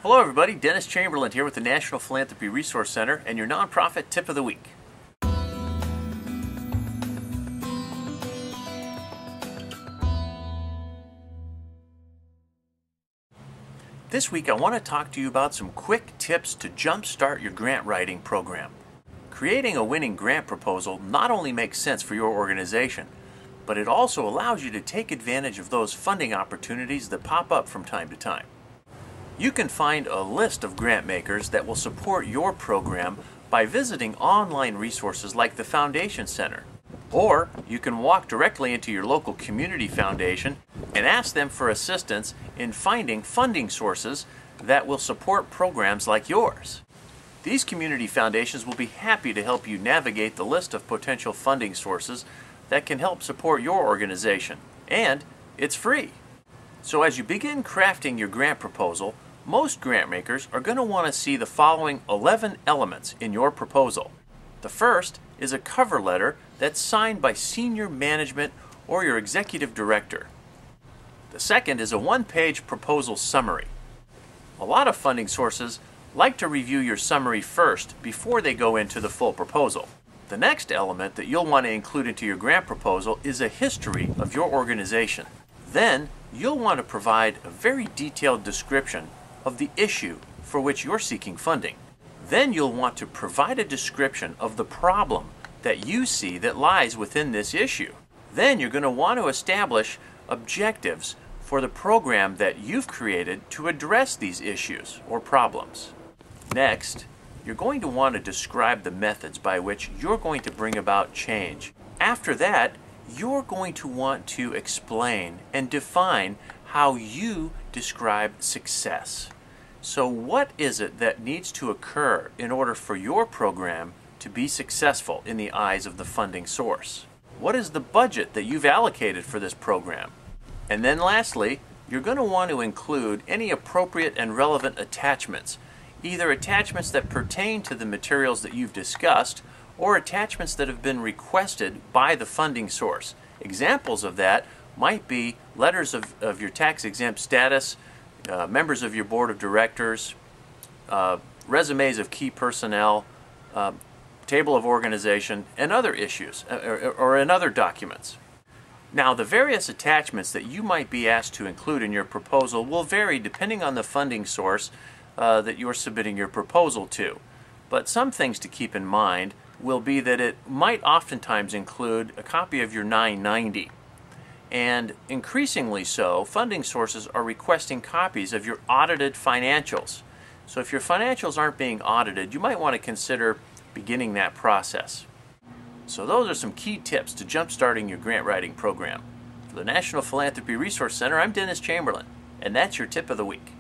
Hello everybody, Dennis Chamberlain here with the National Philanthropy Resource Center and your nonprofit tip of the week. This week I want to talk to you about some quick tips to jumpstart your grant writing program. Creating a winning grant proposal not only makes sense for your organization, but it also allows you to take advantage of those funding opportunities that pop up from time to time. You can find a list of grant makers that will support your program by visiting online resources like the Foundation Center. Or you can walk directly into your local community foundation and ask them for assistance in finding funding sources that will support programs like yours. These community foundations will be happy to help you navigate the list of potential funding sources that can help support your organization. And it's free. So as you begin crafting your grant proposal, most grant makers are going to want to see the following 11 elements in your proposal. The first is a cover letter that's signed by senior management or your executive director. The second is a one-page proposal summary. A lot of funding sources like to review your summary first before they go into the full proposal. The next element that you'll want to include into your grant proposal is a history of your organization. Then you'll want to provide a very detailed description of the issue for which you're seeking funding. Then you'll want to provide a description of the problem that you see that lies within this issue. Then you're going to want to establish objectives for the program that you've created to address these issues or problems. Next, you're going to want to describe the methods by which you're going to bring about change. After that, you're going to want to explain and define how you describe success. So what is it that needs to occur in order for your program to be successful in the eyes of the funding source? What is the budget that you've allocated for this program? And then lastly, you're going to want to include any appropriate and relevant attachments, either attachments that pertain to the materials that you've discussed or attachments that have been requested by the funding source. Examples of that might be letters of your tax-exempt status, members of your board of directors, resumes of key personnel, table of organization, and other issues, or in other documents. Now, the various attachments that you might be asked to include in your proposal will vary depending on the funding source that you're submitting your proposal to. But some things to keep in mind will be that it might oftentimes include a copy of your 990. And increasingly so, funding sources are requesting copies of your audited financials. So if your financials aren't being audited, you might want to consider beginning that process. So those are some key tips to jumpstarting your grant writing program. For the National Philanthropy Resource Center, I'm Dennis Chamberlain, and that's your tip of the week.